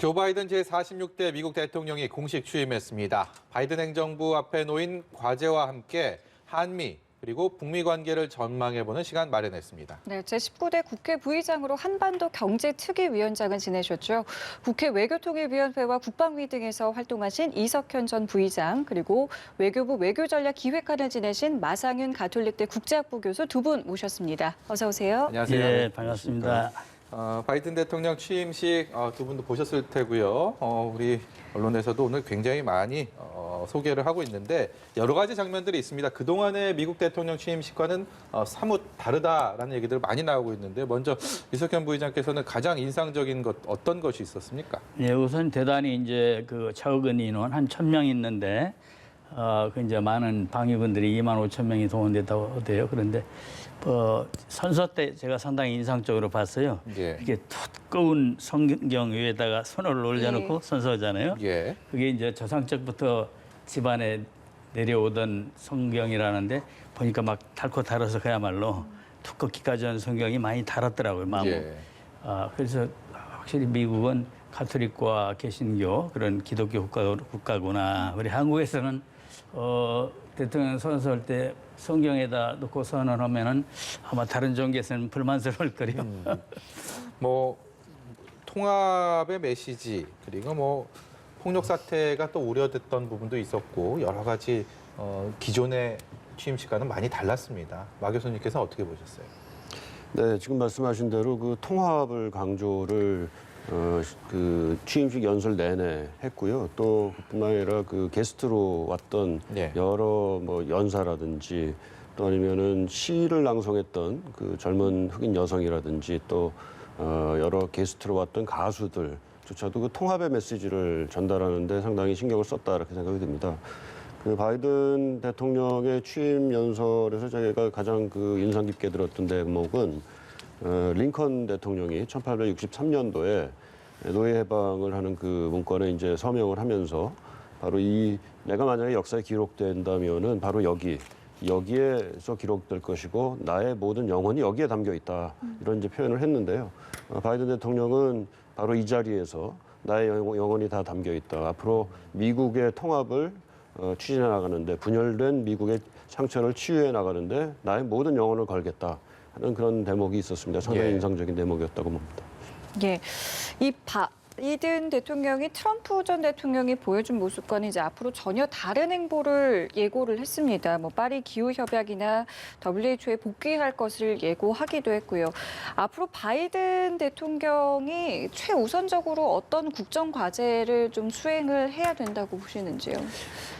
조 바이든 제46대 미국 대통령이 공식 취임했습니다. 바이든 행정부 앞에 놓인 과제와 함께 한미 그리고 북미 관계를 전망해보는 시간 마련했습니다. 네, 제19대 국회 부의장으로 한반도 경제특위위원장을 지내셨죠. 국회 외교통일위원회와 국방위 등에서 활동하신 이석현 전 부의장, 그리고 외교부 외교전략기획관을 지내신 마상윤 가톨릭대 국제학부 교수 두 분 모셨습니다. 어서 오세요. 안녕하세요. 네, 반갑습니다. 바이든 대통령 취임식 두 분도 보셨을 테고요. 우리 언론에서도 오늘 굉장히 많이 소개를 하고 있는데 여러 가지 장면들이 있습니다. 그동안의 미국 대통령 취임식과는 사뭇 다르다라는 얘기들 많이 나오고 있는데 먼저 이석현 부의장께서는 가장 인상적인 것 어떤 것이 있었습니까? 네, 우선 대단히 이제 그 적은 인원 한 1,000명 있는데 그 이제 많은 방위군들이 25,000명이 동원됐다고 하대요. 그런데 선서 때 제가 상당히 인상적으로 봤어요. 예. 이렇게 두꺼운 성경 위에다가 손을 올려놓고 선서잖아요. 예. 그게 이제 조상적부터 집안에 내려오던 성경이라는데 보니까 막 닳고 닳아서 그야말로 두껍기까지 한 성경이 많이 달았더라고요, 마음을. 예. 그래서 확실히 미국은 가톨릭과 개신교 그런 기독교 국가구나. 우리 한국에서는 대통령 선서할 때 성경에다 놓고 선언하면은 아마 다른 종교에서는 불만스러울 거예요. 뭐 통합의 메시지 그리고 뭐 폭력 사태가 또 우려됐던 부분도 있었고 여러 가지 기존의 취임식과는 많이 달랐습니다. 마 교수님께서는 어떻게 보셨어요? 네, 지금 말씀하신 대로 그 통합을 강조를 그 취임식 연설 내내 했고요. 또 그뿐만 아니라 그 게스트로 왔던 네. 여러 뭐 연사라든지 또 아니면은 시를 낭송했던 그 젊은 흑인 여성이라든지 또 여러 게스트로 왔던 가수들조차도 그 통합의 메시지를 전달하는데 상당히 신경을 썼다 이렇게 생각이 듭니다. 그 바이든 대통령의 취임 연설에서 저희가 가장 그 인상 깊게 들었던 대목은 링컨 대통령이 1863년도에 노예 해방을 하는 그 문건에 이제 서명을 하면서 바로 이 내가 만약에 역사에 기록된다면은 바로 여기에서 기록될 것이고 나의 모든 영혼이 여기에 담겨 있다 이런 이제 표현을 했는데요. 바이든 대통령은 바로 이 자리에서 나의 영혼이 다 담겨 있다. 앞으로 미국의 통합을 추진해 나가는데 분열된 미국의 상처를 치유해 나가는데 나의 모든 영혼을 걸겠다 하는 그런 대목이 있었습니다. 상당히 예. 인상적인 대목이었다고 봅니다. 예, 이 바이든 대통령이 트럼프 전 대통령이 보여준 모습과는 이제 앞으로 전혀 다른 행보를 예고를 했습니다. 뭐 파리 기후 협약이나 WHO에 복귀할 것을 예고하기도 했고요. 앞으로 바이든 대통령이 최우선적으로 어떤 국정 과제를 좀 수행을 해야 된다고 보시는지요?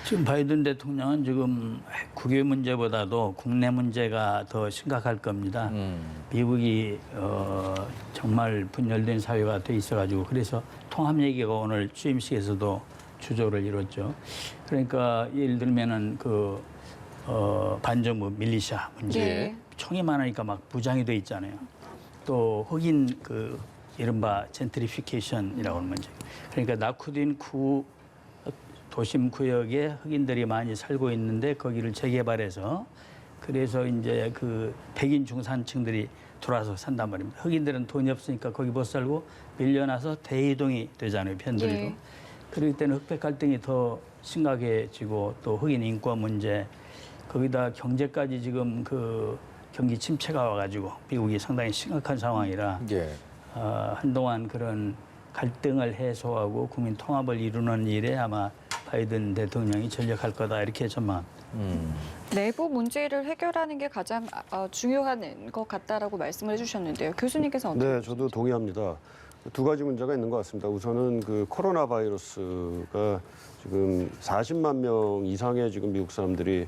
지금 바이든 대통령은 지금 국외 문제보다도 국내 문제가 더 심각할 겁니다. 미국이 정말 분열된 사회가 돼 있어가지고 그래서 통합 얘기가 오늘 취임식에서도 주조를 이뤘죠. 그러니까 예를 들면은 그 반정부 밀리샤 문제, 예. 총이 많으니까 막 부장이 돼 있잖아요. 또 흑인 그 이른바 젠트리피케이션이라고 하는 문제. 그러니까 낙후된 도심 구역에 흑인들이 많이 살고 있는데 거기를 재개발해서 그래서 이제 그 백인 중산층들이 들어와서 산단 말입니다. 흑인들은 돈이 없으니까 거기 못 살고 밀려나서 대이동이 되잖아요, 편들이로. 예. 그럴 때는 흑백 갈등이 더 심각해지고 또 흑인 인권 문제 거기다 경제까지 지금 그 경기 침체가 와가지고 미국이 상당히 심각한 상황이라 예. 한동안 그런 갈등을 해소하고 국민 통합을 이루는 일에 아마 바이든 대통령이 전력할 거다 이렇게 전망합니다. 내부 문제를 해결하는 게 가장 중요한 것 같다라고 말씀을 해주셨는데요. 교수님께서 어떻게 네, 저도 동의합니다. 두 가지 문제가 있는 것 같습니다. 우선은 그 코로나 바이러스가 지금 40만 명 이상의 지금 미국 사람들이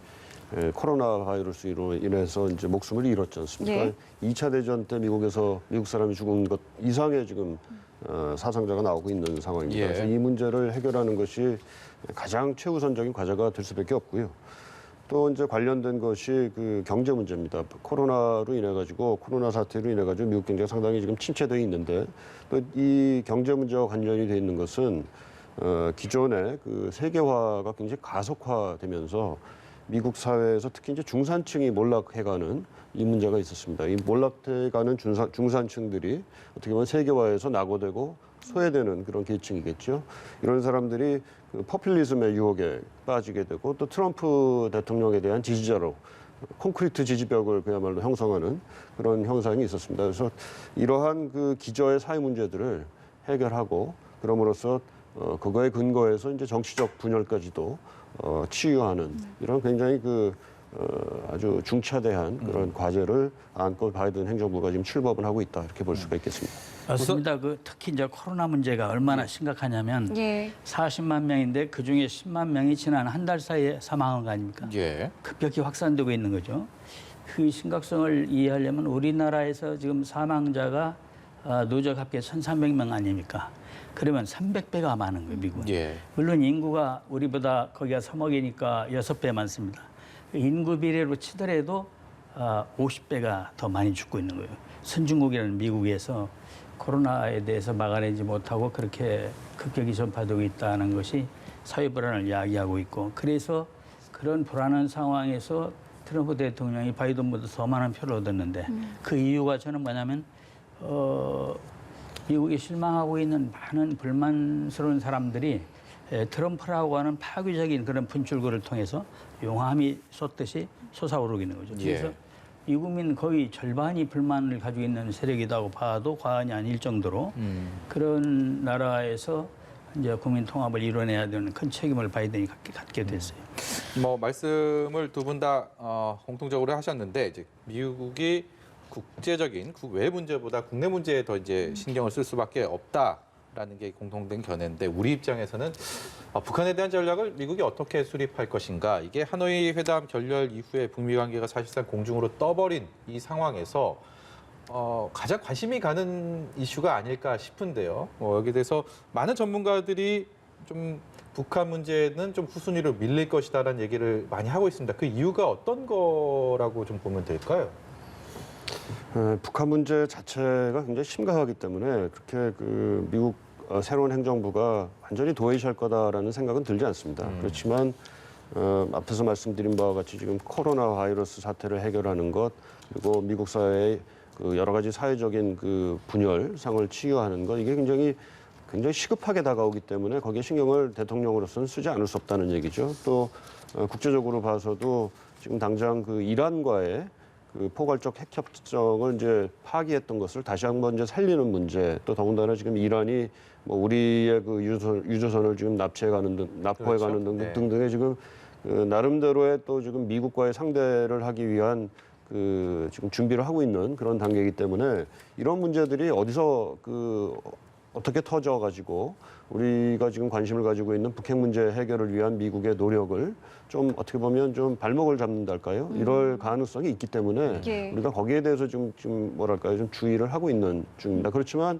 코로나 바이러스로 인해서 이제 목숨을 잃었지 않습니까? 예. 2차 대전 때 미국에서 미국 사람이 죽은 것 이상의 지금 사상자가 나오고 있는 상황입니다. 예. 그래서 이 문제를 해결하는 것이 가장 최우선적인 과제가 될 수밖에 없고요. 또 이제 관련된 것이 그 경제 문제입니다. 코로나로 인해 가지고 코로나 사태로 인해 가지고 미국 경제가 상당히 지금 침체되어 있는데 또 이 경제 문제와 관련이 돼 있는 것은 기존의 그 세계화가 굉장히 가속화되면서 미국 사회에서 특히 이제 중산층이 몰락해가는 이 문제가 있었습니다. 이 몰락해가는 중산층들이 어떻게 보면 세계화에서 낙오되고 소외되는 그런 계층이겠죠. 이런 사람들이 그 포퓰리즘의 유혹에 빠지게 되고 또 트럼프 대통령에 대한 지지자로 콘크리트 지지벽을 그야말로 형성하는 그런 현상이 있었습니다. 그래서 이러한 그 기저의 사회 문제들을 해결하고 그럼으로써 그거에 근거해서 이제 정치적 분열까지도 치유하는 이런 굉장히 아주 중차대한 그런 과제를 안고 바이든 행정부가 지금 출범을 하고 있다 이렇게 볼 수가 있겠습니다. 맞습니다. 특히 이제 코로나 문제가 얼마나 심각하냐면 예. 40만 명인데 그 중에 10만 명이 지난 한 달 사이에 사망한 거 아닙니까? 예. 급격히 확산되고 있는 거죠. 그 심각성을 이해하려면 우리나라에서 지금 사망자가 누적 합계 1,300명 아닙니까? 그러면 300배가 많은 거예요, 미국은. 예. 물론 인구가 우리보다 거기가 3억이니까 6배 많습니다. 인구 비례로 치더라도 50배가 더 많이 죽고 있는 거예요. 선진국이라는 미국에서 코로나에 대해서 막아내지 못하고 그렇게 급격히 전파되고 있다는 것이 사회 불안을 야기하고 있고 그래서 그런 불안한 상황에서 트럼프 대통령이 바이든보다 더 많은 표를 얻었는데 그 이유가 저는 뭐냐면 미국이 실망하고 있는 많은 불만스러운 사람들이 트럼프라고 하는 파괴적인 그런 분출구를 통해서 용암이 솟듯이 솟아오르고 있는 거죠. 그래서 미국민 거의 절반이 불만을 가지고 있는 세력이라고 봐도 과언이 아닐 정도로 그런 나라에서 이제 국민 통합을 이뤄내야 되는 큰 책임을 바이든이 갖게 됐어요. 뭐 말씀을 두 분 다 공통적으로 하셨는데 이제 미국이 국제적인 국외 문제보다 국내 문제에 더 이제 신경을 쓸 수밖에 없다라는 게 공통된 견해인데 우리 입장에서는 북한에 대한 전략을 미국이 어떻게 수립할 것인가 이게 하노이 회담 결렬 이후에 북미 관계가 사실상 공중으로 떠버린 이 상황에서 가장 관심이 가는 이슈가 아닐까 싶은데요. 여기에 대해서 많은 전문가들이 좀 북한 문제는 좀 후순위로 밀릴 것이다라는 얘기를 많이 하고 있습니다. 그 이유가 어떤 거라고 좀 보면 될까요? 북한 문제 자체가 굉장히 심각하기 때문에 그렇게 미국 새로운 행정부가 완전히 도외시할 거다라는 생각은 들지 않습니다. 그렇지만 앞에서 말씀드린 바와 같이 지금 코로나 바이러스 사태를 해결하는 것 그리고 미국 사회의 여러 가지 사회적인 분열상을 치유하는 것 이게 굉장히 시급하게 다가오기 때문에 거기에 신경을 대통령으로서는 쓰지 않을 수 없다는 얘기죠. 또 국제적으로 봐서도 지금 당장 이란과의 포괄적 핵 협정을 이제 파기했던 것을 다시 한번 이제 살리는 문제, 또 더군다나 지금 이란이 뭐 우리의 유조선을 지금 납치해가는 등, 납포해가는 그렇죠. 등등의 지금 나름대로의 또 지금 미국과의 상대를 하기 위한 지금 준비를 하고 있는 그런 단계이기 때문에 이런 문제들이 어디서 어떻게 터져가지고 우리가 지금 관심을 가지고 있는 북핵 문제 해결을 위한 미국의 노력을 좀 어떻게 보면 좀 발목을 잡는달까요? 이럴 가능성이 있기 때문에 예. 우리가 거기에 대해서 좀 뭐랄까요? 좀 주의를 하고 있는 중입니다. 그렇지만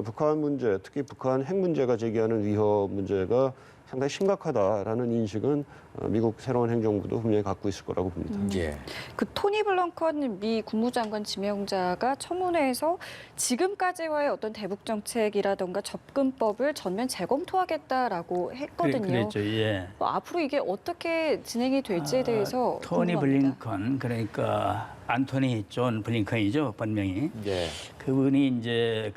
북한 문제, 특히 북한 핵 문제가 제기하는 위협 문제가 상당히 심각하다라는 인식은 미국 새로운 행정부도 분명히 갖고 있을 거라고 봅니다. 예. 그 토니 블렁컨 미 국무장관 지명자가 청문회에서 지금까지와의 어떤 대북 정책이라던가 접근법을 전면 재검토하겠다라고 했거든요. 그랬죠. 예. 앞으로 이게 어떻게 진행이 될지에 대해서 토니 궁금합니다. 블링컨 그러니까 안토니 존 블링컨이죠 본명이. 예. 그분이 이제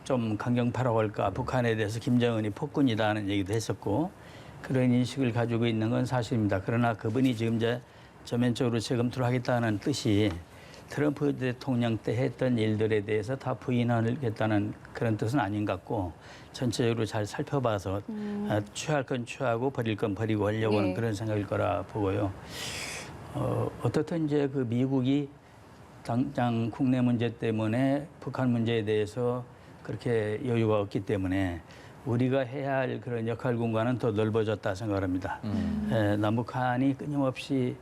좀 강경파라고 할까 북한에 대해서 김정은이 폭군이다는 얘기도 했었고 그런 인식을 가지고 있는 건 사실입니다. 그러나 그분이 지금 이제 전면적으로 재검토를 하겠다는 뜻이 트럼프 대통령 때 했던 일들에 대해서 다 부인하겠다는 그런 뜻은 아닌 것 같고 전체적으로 잘 살펴봐서 취할 건 취하고 버릴 건 버리고 하려고 하는 네. 그런 생각일 거라 보고요. 어떻든 이제 미국이 당장 국내 문제 때문에 북한 문제에 대해서 그렇게 여유가 없기 때문에 우리가 해야 할 그런 역할 공간은 더 넓어졌다 생각합니다. 남북한이 끊임없이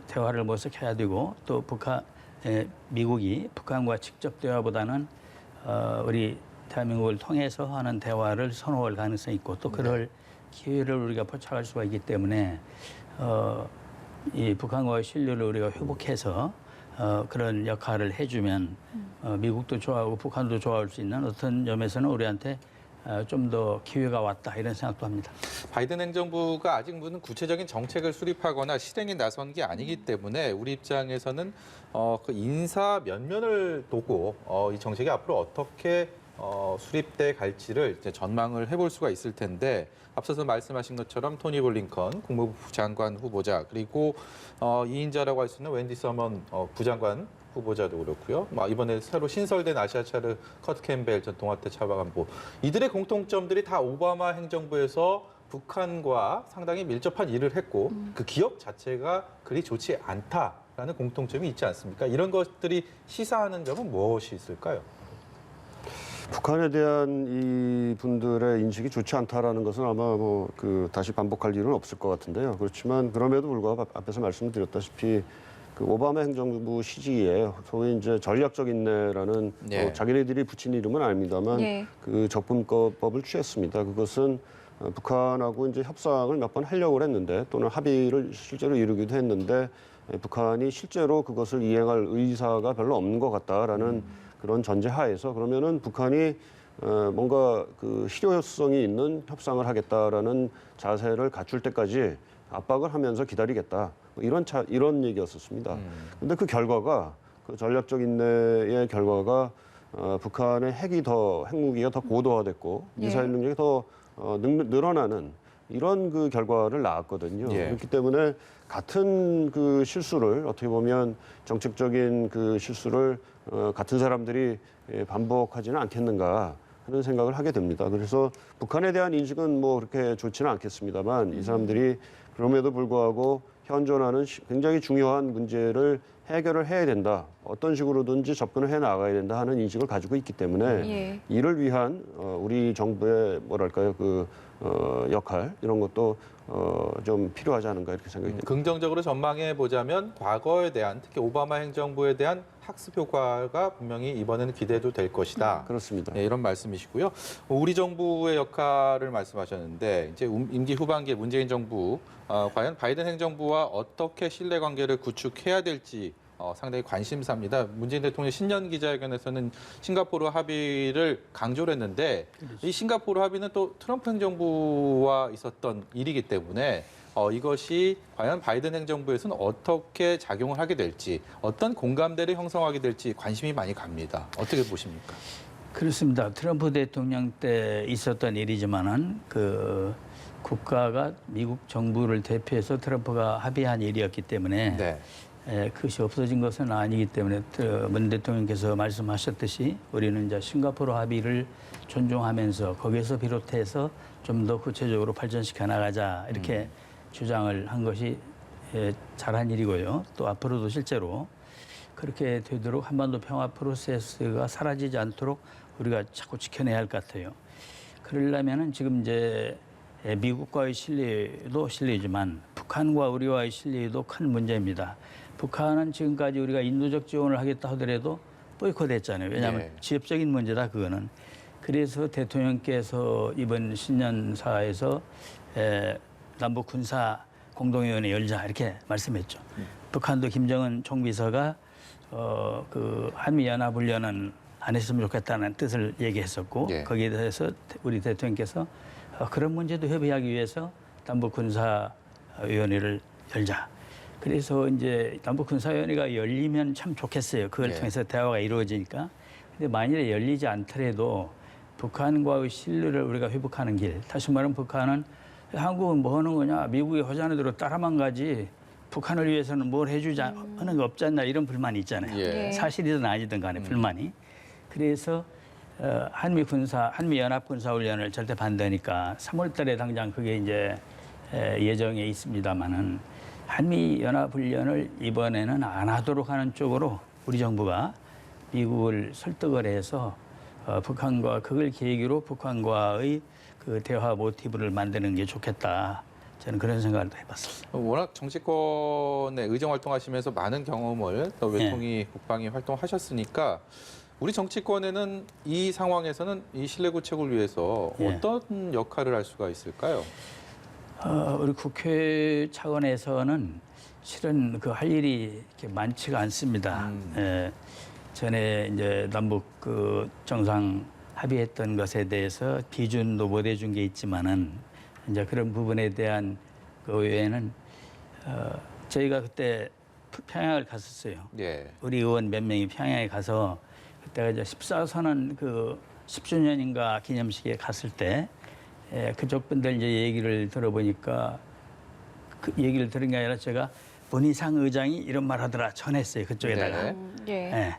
대화를 모색해야 되고 또 미국이 북한과 직접 대화보다는 우리 대한민국을 통해서 하는 대화를 선호할 가능성이 있고 또 그럴 기회를 우리가 포착할 수가 있기 때문에 이 북한과의 신뢰를 우리가 회복해서 그런 역할을 해주면 미국도 좋아하고 북한도 좋아할 수 있는 어떤 점에서는 우리한테 좀 더 기회가 왔다 이런 생각도 합니다. 바이든 행정부가 아직 무슨 구체적인 정책을 수립하거나 실행에 나선 게 아니기 때문에 우리 입장에서는 그 인사 면면을 두고 이 정책이 앞으로 어떻게 수립돼 갈지를 이제 전망을 해볼 수가 있을 텐데 앞서서 말씀하신 것처럼 토니 블링컨 국무부 장관 후보자 그리고 2인자라고 할 수 있는 웬디 서먼 부장관 후보자도 그렇고요. 이번에 새로 신설된 아시아 차르 커트 캠벨 전 동아태 차관보 이들의 공통점들이 다 오바마 행정부에서 북한과 상당히 밀접한 일을 했고 그 기업 자체가 그리 좋지 않다라는 공통점이 있지 않습니까? 이런 것들이 시사하는 점은 무엇이 있을까요? 북한에 대한 이 분들의 인식이 좋지 않다라는 것은 아마 다시 반복할 일은 없을 것 같은데요. 그렇지만 그럼에도 불구하고 앞에서 말씀드렸다시피 그 오바마 행정부 시기에 소위 이제 전략적 인내라는 네. 자기네들이 붙인 이름은 아닙니다만 네. 그 접근법을 취했습니다. 그것은 북한하고 이제 협상을 몇 번 하려고 했는데 또는 합의를 실제로 이루기도 했는데 북한이 실제로 그것을 이행할 의사가 별로 없는 것 같다라는 그런 전제 하에서 그러면은 북한이 뭔가 그 실효성이 있는 협상을 하겠다라는 자세를 갖출 때까지 압박을 하면서 기다리겠다. 이런 얘기였었습니다. 근데 그 결과가 그 전략적 인내의 결과가 북한의 핵무기가 더 고도화됐고 미사일 능력이 더 늘어나는 이런 그 결과를 낳았거든요. 예. 그렇기 때문에 같은 그 실수를 어떻게 보면 정책적인 그 실수를 같은 사람들이 반복하지는 않겠는가 하는 생각을 하게 됩니다. 그래서 북한에 대한 인식은 그렇게 좋지는 않겠습니다만 이 사람들이 그럼에도 불구하고 현존하는 굉장히 중요한 문제를 해결을 해야 된다. 어떤 식으로든지 접근을 해 나가야 된다 하는 인식을 가지고 있기 때문에 이를 위한 우리 정부의 역할 이런 것도 좀 필요하지 않은가 이렇게 생각이 됩니다. 긍정적으로 전망해 보자면 과거에 대한 특히 오바마 행정부에 대한 학습 효과가 분명히 이번에는 기대도 될 것이다. 그렇습니다. 네, 이런 말씀이시고요. 우리 정부의 역할을 말씀하셨는데 이제 임기 후반기에 문재인 정부 과연 바이든 행정부와 어떻게 신뢰관계를 구축해야 될지 상당히 관심사입니다. 문재인 대통령 신년 기자회견에서는 싱가포르 합의를 강조를 했는데 이 싱가포르 합의는 또 트럼프 행정부와 있었던 일이기 때문에 이것이 과연 바이든 행정부에서는 어떻게 작용을 하게 될지 어떤 공감대를 형성하게 될지 관심이 많이 갑니다. 어떻게 보십니까? 그렇습니다. 트럼프 대통령 때 있었던 일이지만은 그 국가가 미국 정부를 대표해서 트럼프가 합의한 일이었기 때문에 네. 그것이 없어진 것은 아니기 때문에 문 대통령께서 말씀하셨듯이 우리는 이제 싱가포르 합의를 존중하면서 거기에서 비롯해서 좀 더 구체적으로 발전시켜 나가자 이렇게 주장을 한 것이 잘한 일이고요. 또 앞으로도 실제로 그렇게 되도록 한반도 평화 프로세스가 사라지지 않도록 우리가 자꾸 지켜내야 할 것 같아요. 그러려면은 지금 이제 미국과의 신뢰도 신뢰지만 북한과 우리와의 신뢰도 큰 문제입니다. 북한은 지금까지 우리가 인도적 지원을 하겠다 하더라도 보이콧했잖아요. 왜냐하면 네. 지역적인 문제다 그거는. 그래서 대통령께서 이번 신년사에서 남북 군사 공동위원회 열자 이렇게 말씀했죠. 북한도 김정은 총비서가 그 한미 연합훈련은 안 했으면 좋겠다는 뜻을 얘기했었고 예. 거기에 대해서 우리 대통령께서 그런 문제도 협의하기 위해서 남북 군사위원회를 열자. 그래서 이제 남북 군사위원회가 열리면 참 좋겠어요. 그걸 예. 통해서 대화가 이루어지니까. 근데 만일에 열리지 않더라도 북한과의 신뢰를 우리가 회복하는 길. 다시 말하면 북한은 한국은 뭐 하는 거냐, 미국이 하자는 대로 따라만 가지 북한을 위해서는 뭘 해주지 하는 거 없지 않나 이런 불만이 있잖아요. 예. 사실이든 아니든 간에 불만이. 그래서 한미 연합 군사훈련을 절대 반대하니까 3월달에 당장 그게 이제 예정에 있습니다만은 한미 연합훈련을 이번에는 안 하도록 하는 쪽으로 우리 정부가 미국을 설득을 해서 북한과 그걸 계기로 북한과의 그 대화 모티브를 만드는 게 좋겠다. 저는 그런 생각을 해봤습니다. 워낙 정치권에 의정 활동하시면서 많은 경험을 또 외통위 국방위 활동하셨으니까 우리 정치권에는 이 상황에서는 이 신뢰 구축을 위해서 어떤 역할을 할 수가 있을까요? 우리 국회 차원에서는 실은 그 할 일이 이렇게 많지가 않습니다. 전에 이제 남북 그 정상 합의했던 것에 대해서 비준도 못 해준 게 있지만은 이제 그런 부분에 대한 그 외에는 저희가 그때 평양을 갔었어요. 예. 우리 의원 몇 명이 평양에 가서 그때가 이제 14선언 그 10주년인가 기념식에 갔을 때 그쪽 분들 이제 얘기를 들어보니까 그 얘기를 들은 게 아니라 제가 문희상 의장이 이런 말 하더라 전했어요. 그쪽에다가. 네. 예.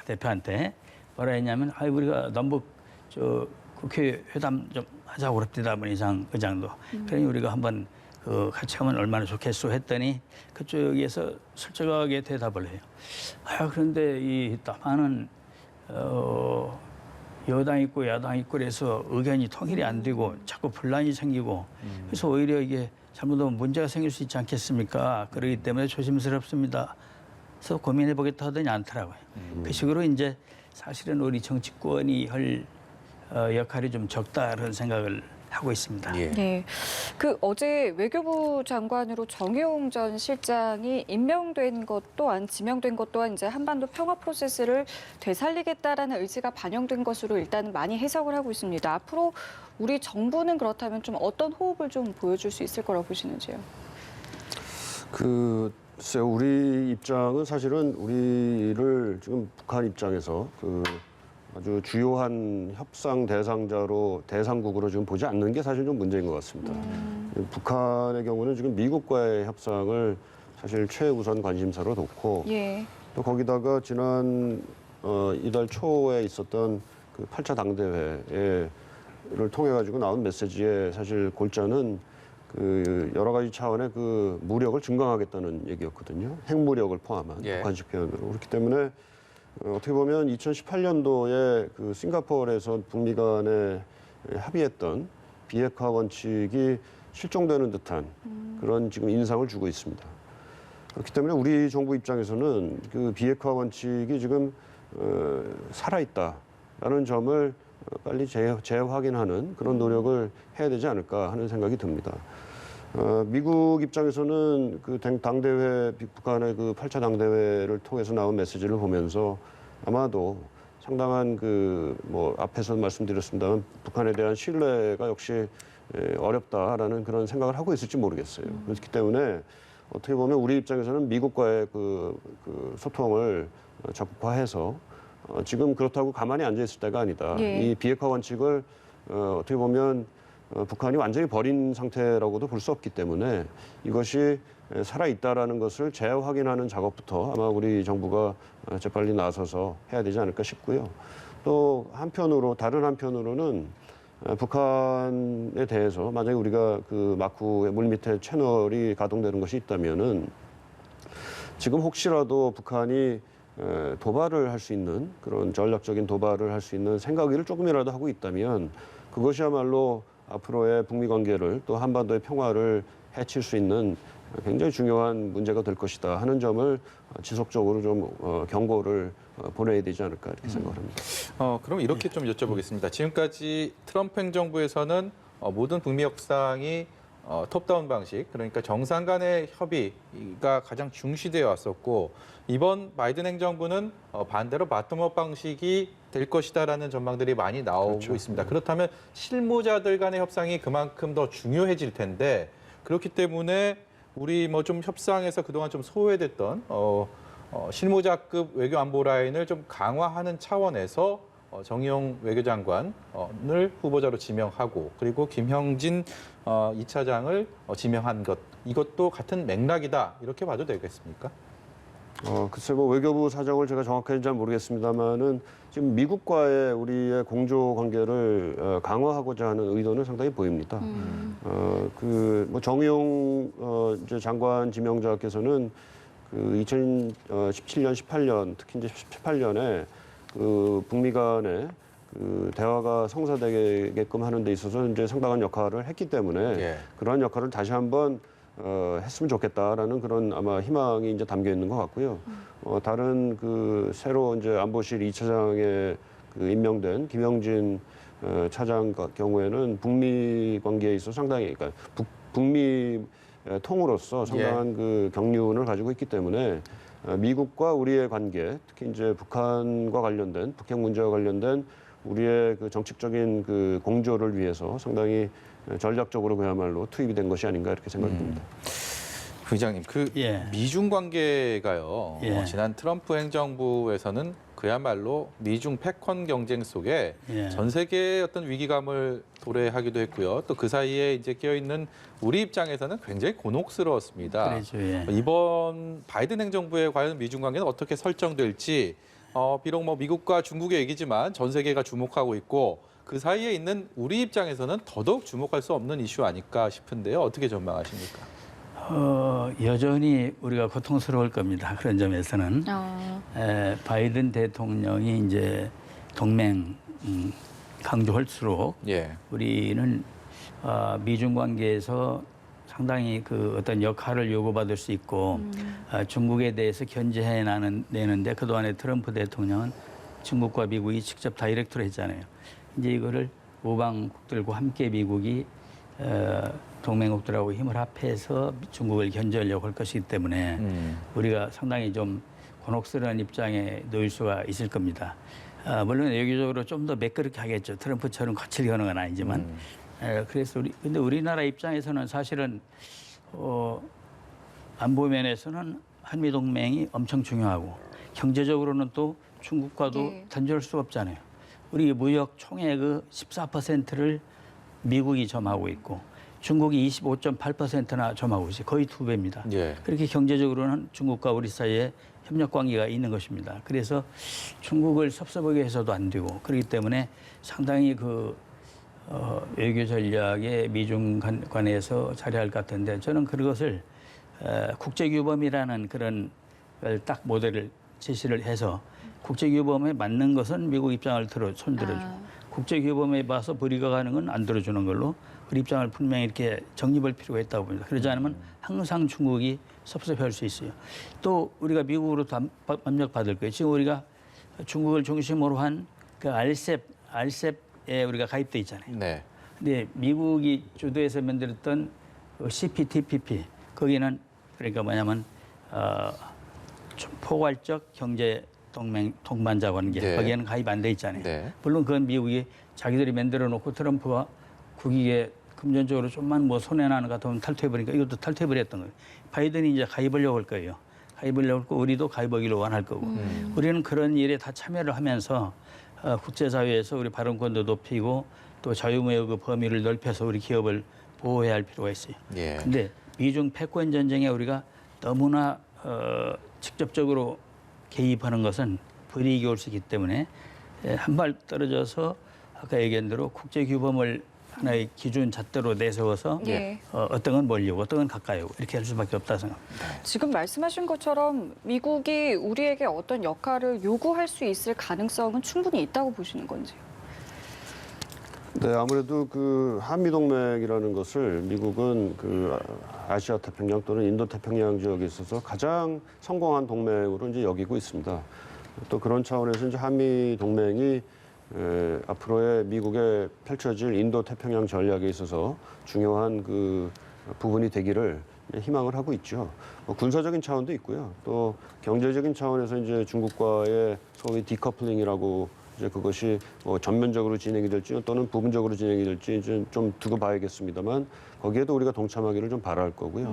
대표한테 뭐라 했냐면 우리가 남북 국회 회담 좀 하자고 그럽니다. 문희상 의장도. 그러니 우리가 한번 같이 하면 얼마나 좋겠소 했더니 그쪽에서 솔직하게 대답을 해요. 그런데 이 많은 여당 있고 야당 있고 그래서 의견이 통일이 안 되고 자꾸 분란이 생기고 그래서 오히려 이게 잘못하면 문제가 생길 수 있지 않겠습니까? 그렇기 때문에 조심스럽습니다. 그래서 고민해 보겠다 하더니 않더라고요. 그 식으로 이제 사실은 우리 정치권이 할 역할이 좀 적다 그런 생각을 하고 있습니다. 예. 네. 어제 외교부 장관으로 정의용 전 실장이 임명된 것 또한 지명된 것 또한 이제 한반도 평화 프로세스를 되살리겠다라는 의지가 반영된 것으로 일단 많이 해석을 하고 있습니다. 앞으로 우리 정부는 그렇다면 좀 어떤 호흡을 좀 보여줄 수 있을 거라고 보시는지요? 글쎄요, 우리 입장은 사실은 우리를 지금 북한 입장에서 아주 주요한 협상 대상국으로 지금 보지 않는 게 사실 좀 문제인 것 같습니다. 북한의 경우는 지금 미국과의 협상을 사실 최우선 관심사로 뒀고 예. 또 거기다가 지난 이달 초에 있었던 그 8차 당대회를 통해 가지고 나온 메시지의 사실 골자는 여러 가지 차원의 무력을 증강하겠다는 얘기였거든요. 핵무력을 포함한 북한식 표현으로. 그렇기 때문에 어떻게 보면 2018년도에 싱가포르에서 북미 간에 합의했던 비핵화 원칙이 실종되는 듯한 그런 지금 인상을 주고 있습니다. 그렇기 때문에 우리 정부 입장에서는 비핵화 원칙이 지금 살아있다라는 점을 빨리 재확인하는 그런 노력을 해야 되지 않을까 하는 생각이 듭니다. 미국 입장에서는 당대회, 북한의 8차 당대회를 통해서 나온 메시지를 보면서 아마도 상당한 앞에서 말씀드렸습니다만 북한에 대한 신뢰가 역시 어렵다라는 그런 생각을 하고 있을지 모르겠어요. 그렇기 때문에 어떻게 보면 우리 입장에서는 미국과의 소통을 적극화해서 지금 그렇다고 가만히 앉아 있을 때가 아니다. 예. 이 비핵화 원칙을 어떻게 보면 북한이 완전히 버린 상태라고도 볼 수 없기 때문에 이것이 살아있다라는 것을 재확인하는 작업부터 아마 우리 정부가 재빨리 나서서 해야 되지 않을까 싶고요. 또 다른 한편으로는 북한에 대해서 만약에 우리가 마쿠의 물밑에 채널이 가동되는 것이 있다면은 지금 혹시라도 북한이 도발을 할 수 있는 그런 전략적인 도발을 할 수 있는 생각을 조금이라도 하고 있다면 그것이야말로 앞으로의 북미 관계를 또 한반도의 평화를 해칠 수 있는 굉장히 중요한 문제가 될 것이다 하는 점을 지속적으로 좀 경고를 보내야 되지 않을까 이렇게 생각합니다. 그럼 이렇게 좀 여쭤보겠습니다. 지금까지 트럼프 행정부에서는 모든 북미 협상이 톱다운 방식, 그러니까 정상 간의 협의가 가장 중시되어 왔었고 이번 바이든 행정부는 반대로 바텀업 방식이 될 것이다라는 전망들이 많이 나오고 그렇죠. 있습니다. 그렇다면 실무자들 간의 협상이 그만큼 더 중요해질 텐데 그렇기 때문에 우리 좀 협상에서 그동안 좀 소외됐던 실무자급 외교 안보 라인을 좀 강화하는 차원에서 정의용 외교장관을 후보자로 지명하고 그리고 김형진 2차장을 지명한 것 이것도 같은 맥락이다 이렇게 봐도 되겠습니까? 글쎄 외교부 사정을 제가 정확하게 잘 모르겠습니다만은 지금 미국과의 우리의 공조 관계를 강화하고자 하는 의도는 상당히 보입니다. 정의용 이제 장관 지명자께서는 2017년, 18년 특히 이제 18년에 북미 간의 대화가 성사되게끔 하는 데 있어서 이제 상당한 역할을 했기 때문에 그러한 역할을 다시 한번 했으면 좋겠다라는 그런 아마 희망이 이제 담겨 있는 것 같고요. 다른 새로 이제 안보실 2차장에 임명된 김영진 차장 경우에는 북미 관계에 있어 상당히 그러니까 북미 통으로서 상당한 경륜을 가지고 있기 때문에 미국과 우리의 관계, 특히 이제 북한과 관련된 북핵 문제와 관련된 우리의 정책적인 공조를 위해서 상당히 전략적으로 그야말로 투입이 된 것이 아닌가 이렇게 생각이 듭니다. 부의장님, 미중 관계가요. 지난 트럼프 행정부에서는 그야말로 미중 패권 경쟁 속에 예. 전 세계의 어떤 위기감을 도래하기도 했고요. 또 그 사이에 이제 끼어 있는 우리 입장에서는 굉장히 곤혹스러웠습니다. 그렇죠. 예. 이번 바이든 행정부의 과연 미중 관계는 어떻게 설정될지 비록 뭐 미국과 중국의 얘기지만 전 세계가 주목하고 있고 그 사이에 있는 우리 입장에서는 더더욱 주목할 수 없는 이슈 아닐까 싶은데요. 어떻게 전망하십니까? 여전히 우리가 고통스러울 겁니다. 그런 점에서는 바이든 대통령이 이제 동맹 강조할수록 예. 우리는 미중 관계에서 상당히 그 어떤 역할을 요구받을 수 있고 중국에 대해서 견제해 내는데 그동안에 트럼프 대통령은 중국과 미국이 직접 다이렉트로 했잖아요. 이제 이거를 우방국들과 함께 미국이 동맹국들하고 힘을 합해서 중국을 견제하려고 할 것이기 때문에 우리가 상당히 좀 곤혹스러운 입장에 놓일 수가 있을 겁니다. 물론 외교적으로 좀 더 매끄럽게 하겠죠. 트럼프처럼 거칠게 하는 건 아니지만. 그래서 근데 우리나라 입장에서는 사실은 안보 면에서는 한미 동맹이 엄청 중요하고 경제적으로는 또 중국과도 네. 단절할 수 없잖아요. 우리 무역 총액의 14%를 미국이 점하고 있고 중국이 25.8%나 점하고 있어요. 거의 2배입니다. 예. 그렇게 경제적으로는 중국과 우리 사이에 협력 관계가 있는 것입니다. 그래서 중국을 섭섭하게 해서도 안 되고 그렇기 때문에 상당히 외교 전략에 미중 간에서 잘해야 할 것 같은데 저는 그것을 국제규범이라는 그런 딱 모델을 제시를 해서 국제규범에 맞는 것은 미국 입장을 손들어주고 국제규범에 봐서 불이가 가는 건 안 들어주는 걸로 우리 입장을 분명히 이렇게 정립할 필요가 있다고 봅니다. 그러지 않으면 항상 중국이 섭섭해할 수 있어요. 또 우리가 미국으로 압력받을 거예요. 지금 우리가 중국을 중심으로 한 그 RCEP에 우리가 가입돼 있잖아요. 네. 근데 미국이 주도해서 만들었던 CPTPP 거기는 그러니까 뭐냐면 좀 포괄적 경제 동반자 관계 네. 거기에는 가입 안 돼 있잖아요. 네. 물론 그건 미국이 자기들이 만들어 놓고 트럼프가 국익에 금전적으로 좀만 뭐 손해나는 것 같으면 탈퇴해버리니까 이것도 탈퇴해버렸던 거예요. 바이든이 이제 가입하려고 할 거예요. 가입하려고 할 거고 우리도 가입하기를 원할 거고 우리는 그런 일에 다 참여를 하면서 국제사회에서 우리 발언권도 높이고 또 자유무역의 범위를 넓혀서 우리 기업을 보호해야 할 필요가 있어요. 예. 근데 미중 패권 전쟁에 우리가 너무나 직접적으로 개입하는 것은 불이익이 올 수 있기 때문에 한 발 떨어져서 아까 얘기한 대로 국제규범을 하나의 기준 잣대로 내세워서 예. 어떤 건 멀리고 어떤 건 가까이 오고 이렇게 할 수밖에 없다 생각합니다. 지금 말씀하신 것처럼 미국이 우리에게 어떤 역할을 요구할 수 있을 가능성은 충분히 있다고 보시는 건지요? 네, 아무래도 그 한미 동맹이라는 것을 미국은 그 아시아 태평양 또는 인도 태평양 지역에 있어서 가장 성공한 동맹으로 이제 여기고 있습니다. 또 그런 차원에서 이제 한미 동맹이 앞으로의 미국에 펼쳐질 인도 태평양 전략에 있어서 중요한 그 부분이 되기를 희망을 하고 있죠. 군사적인 차원도 있고요. 또 경제적인 차원에서 이제 중국과의 소위 디커플링이라고 이제 그것이 뭐 전면적으로 진행이 될지 또는 부분적으로 진행이 될지 이제 좀 두고 봐야겠습니다만 거기에도 우리가 동참하기를 좀 바랄 거고요.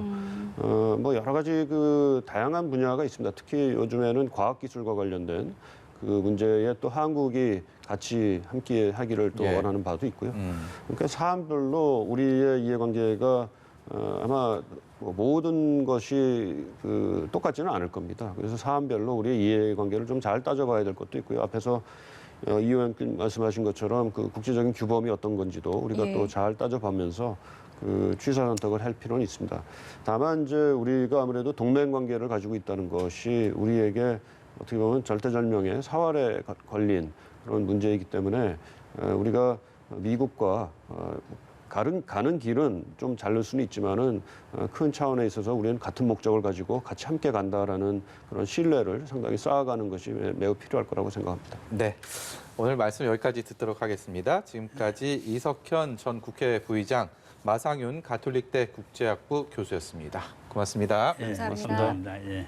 뭐 여러 가지 그 다양한 분야가 있습니다. 특히 요즘에는 과학기술과 관련된 그 문제에 또 한국이 같이 함께 하기를 또 예. 원하는 바도 있고요. 그러니까 사안별로 우리의 이해관계가 아마 뭐 모든 것이 그 똑같지는 않을 겁니다. 그래서 사안별로 우리의 이해관계를 좀 잘 따져봐야 될 것도 있고요. 앞에서 이 의원님 말씀하신 것처럼 그 국제적인 규범이 어떤 건지도 우리가 예. 또 잘 따져보면서 그 취사 선택을 할 필요는 있습니다. 다만 이제 우리가 아무래도 동맹 관계를 가지고 있다는 것이 우리에게 어떻게 보면 절대절명의 사활에 걸린 그런 문제이기 때문에 우리가 미국과 가는 길은 좀 다를 수는 있지만은 큰 차원에 있어서 우리는 같은 목적을 가지고 같이 함께 간다라는 그런 신뢰를 상당히 쌓아가는 것이 매우 필요할 거라고 생각합니다. 네. 오늘 말씀 여기까지 듣도록 하겠습니다. 지금까지 이석현 전 국회 부의장, 마상윤 가톨릭대 국제학부 교수였습니다. 고맙습니다. 예, 감사합니다. 감사합니다. 예.